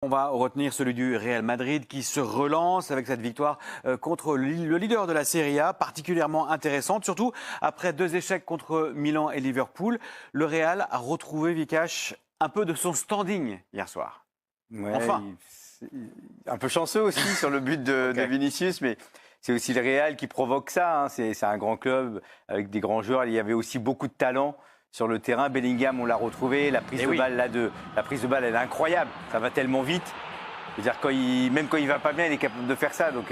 On va retenir celui du Real Madrid qui se relance avec cette victoire contre le leader de la Serie A, particulièrement intéressante, surtout après 2 échecs contre Milan et Liverpool. Le Real a retrouvé, Vikash, un peu de son standing hier soir. Ouais, enfin. Un peu chanceux aussi sur le but de Vinicius, mais c'est aussi le Real qui provoque ça. Hein. C'est un grand club avec des grands joueurs. Il y avait aussi beaucoup de talent sur le terrain. Bellingham, on l'a retrouvé. La prise de balle, elle est incroyable. Ça va tellement vite. Je veux dire, même quand il va pas bien, il est capable de faire ça. Donc,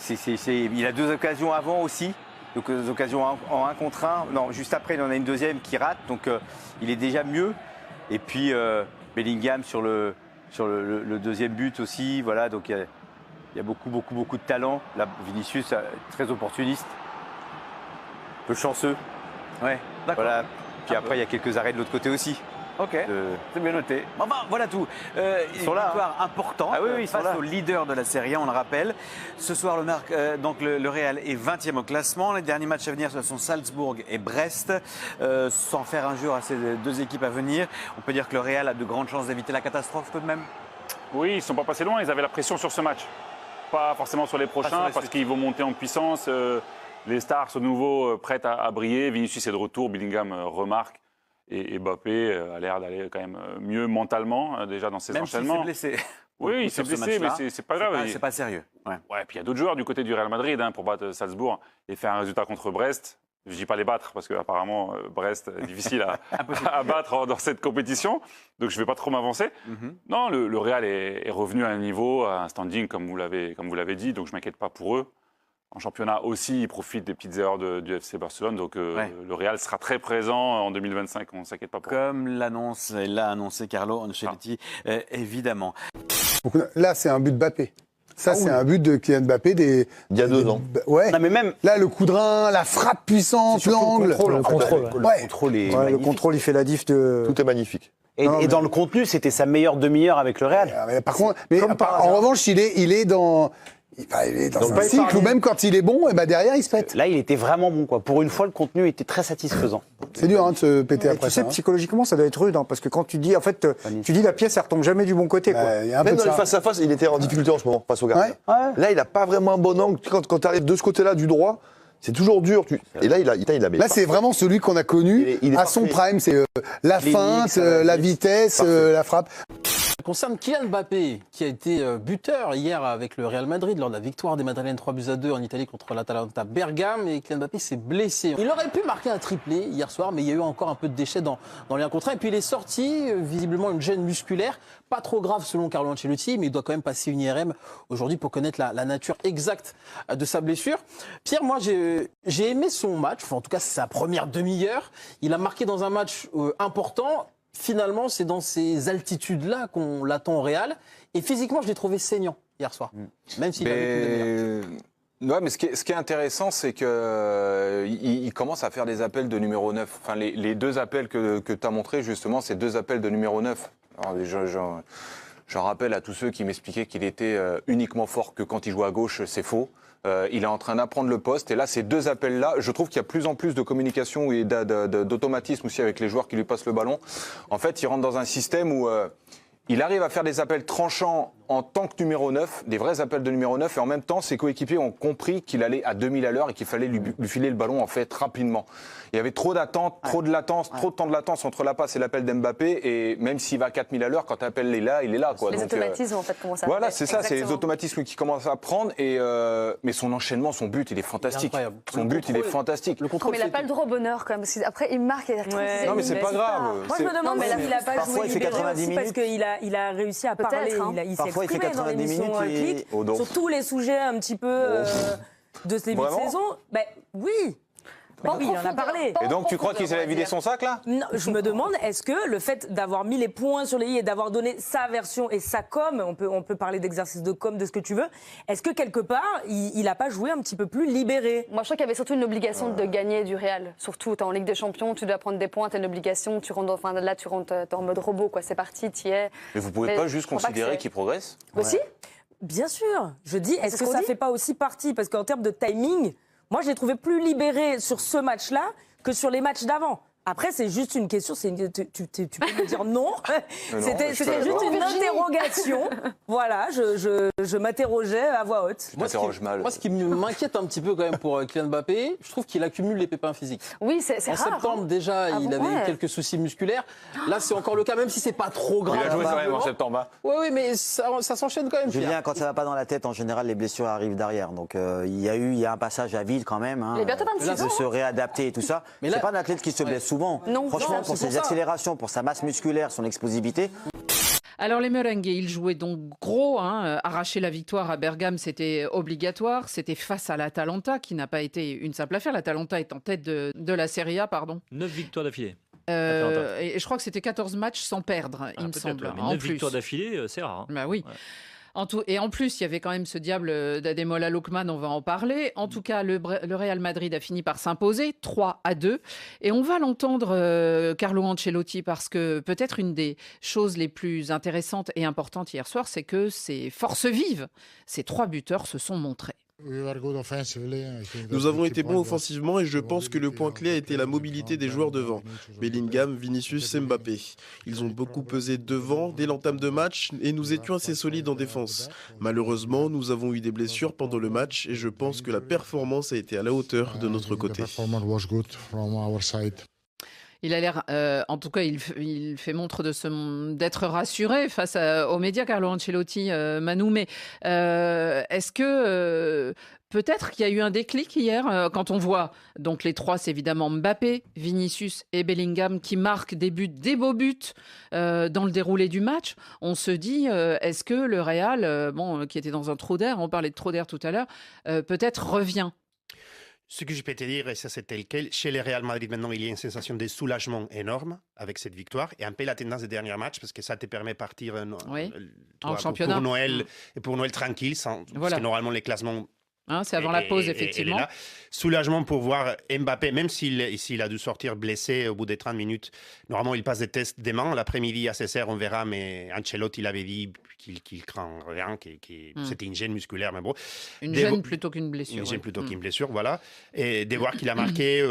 il a 2 occasions avant aussi. Donc, 2 occasions en 1 contre 1. Non, juste après, il en a une deuxième qui rate. Donc, il est déjà mieux. Et puis, Bellingham sur le deuxième but aussi. Voilà, donc il y a beaucoup de talent. Là, Vinicius, très opportuniste. Un peu chanceux. Ouais, d'accord. Voilà. Puis après, il y a quelques arrêts de l'autre côté aussi. Ok, c'est bien noté. Enfin, voilà tout. Une victoire importante face au leader de la Serie A, on le rappelle. Ce soir, le Real est 20e au classement. Les derniers matchs à venir, ce sont Salzbourg et Brest. Sans faire injure à ces 2 équipes à venir, on peut dire que le Real a de grandes chances d'éviter la catastrophe tout de même. Oui, ils ne sont pas passés loin. Ils avaient la pression sur ce match. Pas forcément sur les prochains, parce qu'ils vont monter en puissance. Les stars sont de nouveau prêtes à briller. Vinicius est de retour, Bellingham remarque. Et Mbappé a l'air d'aller quand même mieux mentalement, déjà dans ses enchaînements. Même s'il s'est blessé. Oui, il s'est blessé, mais c'est pas grave. C'est pas sérieux. Ouais, puis il y a d'autres joueurs du côté du Real Madrid pour battre Salzbourg et faire un résultat contre Brest. Je ne dis pas les battre, parce qu'apparemment, Brest est difficile à battre dans cette compétition. Donc, je ne vais pas trop m'avancer. Non, le Real est revenu à un niveau, à un standing, comme vous l'avez dit. Donc, je ne m'inquiète pas pour eux. En championnat aussi, ils profitent des petites erreurs du FC Barcelone. Donc, le Real sera très présent en 2025. On ne s'inquiète pas pour eux. Comme l'a annoncé Carlo Ancelotti, évidemment. Donc là, c'est un but de Mbappé. Ça, c'est un but de Kylian Mbappé il y a 2 ans. Ouais. Non, mais même là, le coup de rein, la frappe puissante, l'angle. Le contrôle, il fait la diff de. Tout est magnifique. Et dans le contenu, c'était sa meilleure demi-heure avec le Real. Par contre, en revanche, il est dans un cycle où même quand il est bon, derrière, il se pète. Là, il était vraiment bon, quoi. Pour une fois, le contenu était très satisfaisant. C'est dur de se péter après. Tu sais, psychologiquement, ça doit être rude, parce que quand tu dis, en fait, tu dis la pièce, elle retombe jamais du bon côté, quoi. Même dans les face-à-face, il était en difficulté en ce moment, face au gardien. Là, il n'a pas vraiment un bon angle. Quand tu arrives de ce côté-là, du droit, c'est toujours dur. Et là, il a mis. Là, c'est vraiment celui qu'on a connu à son prime. C'est la feinte, la vitesse, la frappe. Concerne Kylian Mbappé, qui a été buteur hier avec le Real Madrid lors de la victoire des Madrilènes 3-2 en Italie contre l'Atalanta Bergame, et Kylian Mbappé s'est blessé. Il aurait pu marquer un triplé hier soir, mais il y a eu encore un peu de déchets dans les 1 contre 1. Et puis il est sorti, visiblement une gêne musculaire, pas trop grave selon Carlo Ancelotti, mais il doit quand même passer une IRM aujourd'hui pour connaître la nature exacte de sa blessure. Pierre, moi j'ai aimé son match, enfin en tout cas c'est sa première demi-heure. Il a marqué dans un match important. Finalement, c'est dans ces altitudes-là qu'on l'attend au Real. Et physiquement, je l'ai trouvé saignant hier soir. Même s'il avait ouais, mais ce qui est intéressant, c'est qu'il commence à faire des appels de numéro 9. Enfin, les 2 appels que tu as montrés, justement, c'est 2 appels de numéro 9. Alors, j'en rappelle à tous ceux qui m'expliquaient qu'il était uniquement fort que quand il jouait à gauche, c'est faux. Il est en train d'apprendre le poste. Et là, ces 2 appels-là, je trouve qu'il y a plus en plus de communication et d'automatisme aussi avec les joueurs qui lui passent le ballon. En fait, il rentre dans un système où il arrive à faire des appels tranchants en tant que numéro 9, des vrais appels de numéro 9. Et en même temps, ses coéquipiers ont compris qu'il allait à 2000 à l'heure et qu'il fallait lui filer le ballon en fait rapidement. Il y avait trop d'attente, trop de latence, trop de temps de latence entre la passe et l'appel d'Mbappé. Et même s'il va à 4000 à l'heure, quand l'appel est là, il est là. Quoi. Les automatismes, en fait, commencent à Voilà, c'est ça, c'est les automatismes qui commencent à prendre. Mais son enchaînement, son but, il est fantastique. Il est fantastique. Mais il n'a pas le droit au bonheur, quand même. Parce qu'après, il marque. Non, mais c'est pas grave. Moi, je me demande s'il n'a pas joué libéré aussi, parce qu'il a réussi à parler. Il s'est exprimé dans l'émission Click sur tous les sujets un petit peu de ce début de saison. Oui. Oui, il en a parlé. Et donc, tu crois qu'il s'est vidé son sac, là? Non, je me demande, est-ce que le fait d'avoir mis les points sur les i et d'avoir donné sa version et sa com, on peut parler d'exercice de com, de ce que tu veux, est-ce que quelque part, il n'a pas joué un petit peu plus libéré? Moi, je crois qu'il y avait surtout une obligation de gagner du Real. Surtout, tu es en Ligue des Champions, tu dois prendre des points, tu as une obligation, là, tu rentres en mode robot, quoi. C'est parti, tu y es. Mais vous pouvez pas juste considérer qu'il progresse? Aussi? Bien sûr. Je dis, est-ce que ça fait pas aussi partie? Parce qu'en termes de timing, moi, je l'ai trouvé plus libéré sur ce match-là que sur les matchs d'avant. Après, c'est juste une question. Tu peux me dire non. C'était juste une Virginie. interrogation. Voilà, je m'interrogeais à voix haute. Je m'interroge mal. Moi, ce qui m'inquiète un petit peu quand même pour Kylian Mbappé, je trouve qu'il accumule les pépins physiques. Oui, c'est En rare. septembre, déjà, il avait eu quelques soucis musculaires. Là, c'est encore le cas, même si c'est pas trop grave. Il a joué quand même en septembre. Oui, mais ça s'enchaîne quand même. Julien, Pierre. quand ça va pas dans la tête, en général, les blessures arrivent derrière. Donc il y a un passage à vide quand même. Il est bientôt 26 ans. De se réadapter et tout ça. Mais C'est là- pas un athlète qui se blesse souvent. Non. Franchement, Non, pour c'est pour ses ça. accélérations, pour sa masse musculaire, son explosivité. Alors les merengues, ils jouaient donc gros. Arracher la victoire à Bergame, c'était obligatoire. C'était face à l'Atalanta, qui n'a pas été une simple affaire. L'Atalanta est en tête de la Serie A, pardon. 9 victoires d'affilée. Et je crois que c'était 14 matchs sans perdre, il me semble. Mais en 9 plus. victoires d'affilée, c'est rare. Hein. Bah oui. Ouais. Et en plus, il y avait quand même ce diable d'Ademola Lookman, on va en parler. En tout cas, le Real Madrid a fini par s'imposer 3-2. Et on va l'entendre, Carlo Ancelotti, parce que peut-être une des choses les plus intéressantes et importantes hier soir, c'est que ces forces vives, ces 3 buteurs se sont montrés. Nous avons été bons offensivement et je pense que le point clé a été la mobilité des joueurs devant. Bellingham, Vinicius et Mbappé. Ils ont beaucoup pesé devant dès l'entame de match et nous étions assez solides en défense. Malheureusement, nous avons eu des blessures pendant le match et je pense que la performance a été à la hauteur de notre côté. Il a l'air, en tout cas, il fait montre d'être rassuré face aux médias, Carlo Ancelotti, Manu. Mais est-ce que peut-être qu'il y a eu un déclic hier quand on voit donc les 3, c'est évidemment Mbappé, Vinicius et Bellingham qui marquent des beaux buts dans le déroulé du match. On se dit, est-ce que le Real, qui était dans un trou d'air, on parlait de trou d'air tout à l'heure, peut-être revient? Ce que je peux te dire, et ça c'est tel quel, chez le Real Madrid maintenant, il y a une sensation de soulagement énorme avec cette victoire et un peu la tendance des derniers matchs parce que ça te permet de partir en championnat. pour Noël, et pour Noël tranquille, parce que normalement les classements... c'est avant la pause, effectivement. Soulagement pour voir Mbappé, même s'il a dû sortir blessé au bout des 30 minutes. Normalement, il passe des tests demain. L'après-midi, à 16h, on verra. Mais Ancelotti, il avait dit qu'il craint rien, que c'était une gêne musculaire. Mais bon. Une gêne plutôt qu'une blessure. Une gêne plutôt qu'une blessure, voilà. Et de voir qu'il a marqué,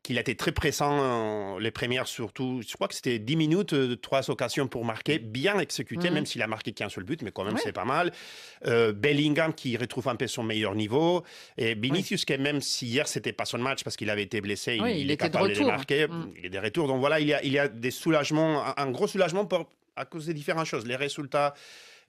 qu'il a été très pressant, les premières surtout. Je crois que c'était 10 minutes, 3 occasions pour marquer, bien exécuté, même s'il a marqué qu'un seul but, mais quand même, c'est pas mal. Bellingham qui retrouve un peu son meilleur niveau. Et Vinicius, qui même si hier, c'était pas son match parce qu'il avait été blessé, il est capable de marquer. Il est de retour. Donc voilà, il y a des soulagements, un gros soulagement à cause des différentes choses. Les résultats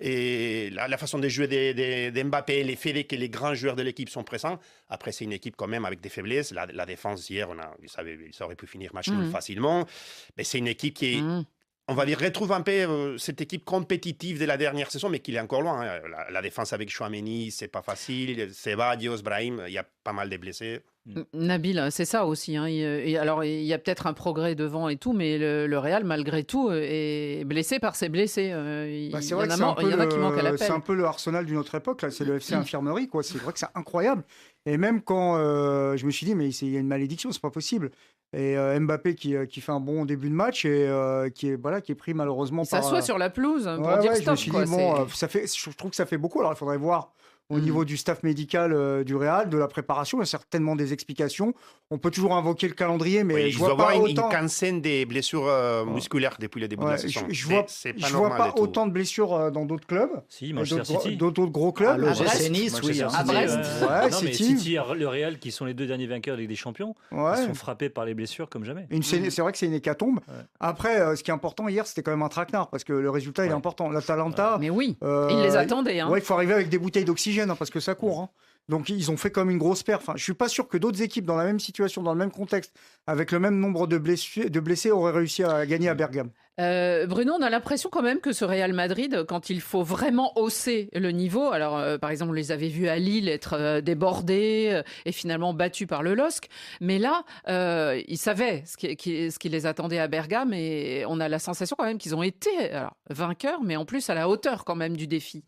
et la façon de jouer de Mbappé, les faits que les grands joueurs de l'équipe sont présents. Après, c'est une équipe quand même avec des faiblesses. La défense, hier, ça aurait pu finir match nul facilement. Mais c'est une équipe qui est... On va dire, retrouve un peu cette équipe compétitive de la dernière saison, mais qu'il est encore loin. Hein. La défense avec Chouameni, c'est pas facile. Ceballos, Brahim, il y a pas mal de blessés. Nabil, c'est ça aussi. Alors, il y a peut-être un progrès devant et tout, mais le Real, malgré tout, est blessé par ses blessés. Il y en a qui manquent à l'appel. C'est un peu le Arsenal d'une autre époque. Là. C'est le FC Infirmerie. Quoi. C'est vrai que c'est incroyable. Et même quand je me suis dit, mais il y a une malédiction, c'est pas possible. Et Mbappé qui fait un bon début de match et qui est pris malheureusement par... Ça s'assoit sur la pelouse pour dire stop. Je me suis dit, je trouve que ça fait beaucoup. Alors, il faudrait voir au niveau du staff médical du Real, de la préparation. Il y a certainement des explications. On peut toujours invoquer le calendrier, mais je vois pas autant... une quinzaine des blessures musculaires depuis le début de la saison. Je vois pas autant de blessures dans d'autres clubs. Si, Manchester City. D'autres gros clubs. l'OGC Nice, oui. À Brest. Non, mais City et le Real, qui sont les 2 derniers vainqueurs de Ligue des Champions, ils sont frappés par les blessures comme jamais. C'est vrai que c'est une hécatombe. Après, ce qui est important hier, c'était quand même un traquenard, parce que le résultat, il est important. L'Atalanta... Mais oui, ils les attendaient. Il faut arriver avec des bouteilles d'oxygène, parce que ça court. Hein. Donc, ils ont fait comme une grosse perf. Enfin, je ne suis pas sûr que d'autres équipes, dans la même situation, dans le même contexte, avec le même nombre de blessés auraient réussi à gagner à Bergame. Bruno, on a l'impression quand même que ce Real Madrid, quand il faut vraiment hausser le niveau, alors par exemple, on les avait vus à Lille être débordés et finalement battus par le LOSC, mais là, ils savaient ce qui les attendait à Bergame et on a la sensation quand même qu'ils ont été vainqueurs, mais en plus à la hauteur quand même du défi.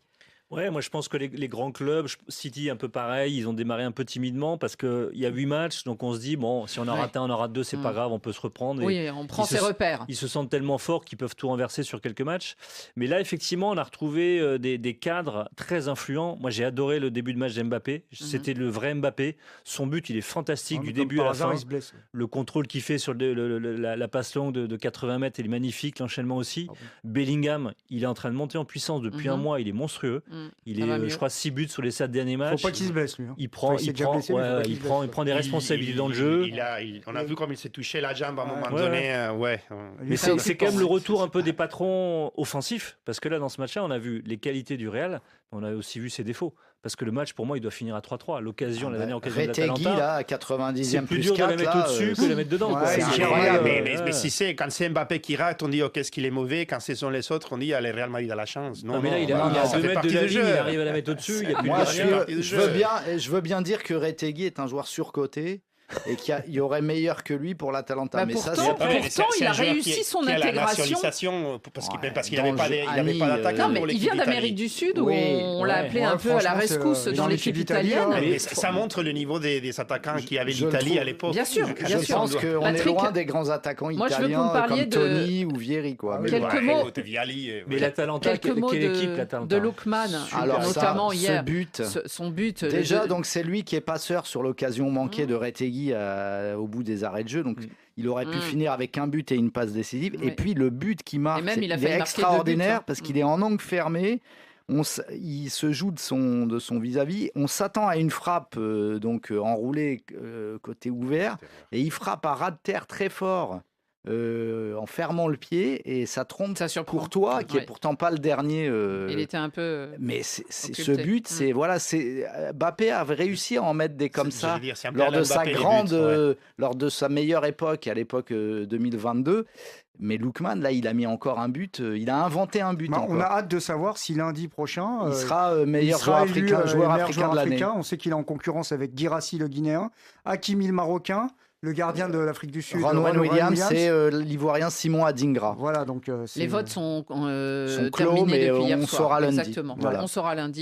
Ouais, moi je pense que les grands clubs, City un peu pareil, ils ont démarré un peu timidement parce qu'il y a 8 matchs, donc on se dit, bon, si on en rate un, on en rate 2, c'est pas grave, on peut se reprendre. Oui, on prend ses repères. Ils se sentent tellement forts qu'ils peuvent tout renverser sur quelques matchs. Mais là, effectivement, on a retrouvé des cadres très influents. Moi, j'ai adoré le début de match d'Mbappé. C'était le vrai Mbappé. Son but, il est fantastique du début à la fin. Le contrôle qu'il fait sur la passe longue de 80 mètres, il est magnifique. L'enchaînement aussi. Bellingham, il est en train de monter en puissance depuis un mois. Il est monstrueux. Il est, je crois, 6 buts sur les 7 derniers matchs. Faut pas qu'il se blesse, lui. Il prend des responsabilités dans le jeu. On a vu comme il s'est touché la jambe à un moment donné. Mais c'est quand même le retour un peu des patrons offensifs. Parce que là, dans ce match-là, on a vu les qualités du Real, on a aussi vu ses défauts. Parce que le match, pour moi, il doit finir à 3-3. L'occasion, la dernière occasion de l'Atalanta, là, à 90e c'est plus dur de la mettre au-dessus que de la mettre dedans. C'est incroyable. Mais si c'est quand c'est Mbappé qui rate, on dit oh, qu'est-ce qu'il est mauvais. Quand ce sont les autres, on dit le Real Madrid a la chance. Non, mais là, il a 2 mètres de la ligne, il arrive à la mettre au-dessus. Moi, je veux bien dire que Retegui est un joueur surcoté. Et qu'il y aurait meilleur que lui pour l'Atalanta. Mais pourtant, il a réussi son intégration. Parce qu'il n'avait pas d'attaquant. Il vient d'Amérique du Sud où on l'a appelé un peu à la rescousse dans l'équipe italienne. Ça montre le niveau des attaquants qu'il y avait l'Italie à l'époque. Bien sûr. Je pense qu'on est loin des grands attaquants italiens comme Toni ou Vieri. Quelques mots. Mais l'Atalanta, quelle équipe l'Atalanta de Lookman, notamment hier. Son but. Déjà, donc c'est lui qui est passeur sur l'occasion manquée de Retegui au bout des arrêts de jeu. Donc, il aurait pu finir avec un but et une passe décisive. Et puis, le but qui marque, il est extraordinaire parce qu'il est en angle fermé. Il se joue de son vis-à-vis. On s'attend à une frappe enroulée côté ouvert. Et il frappe à ras de terre très fort. En fermant le pied et ça trompe Courtois qui est pourtant pas le dernier. Il était un peu. Mais ce but, c'est Mbappé avait réussi à en mettre des comme ça lors de sa meilleure époque, à l'époque 2022. Mais Lookman, là, il a mis encore un but. Il a inventé un but. On a hâte de savoir si lundi prochain, il sera meilleur joueur africain de l'année. On sait qu'il est en concurrence avec Guirassy, le Guinéen, Hakimi, le Marocain. Le gardien de l'Afrique du Sud, Ronwen Williams, c'est l'Ivoirien Simon Adingra. Voilà, donc les votes sont clos, terminés mais depuis hier on soir. saura lundi. Exactement. Voilà. On saura lundi.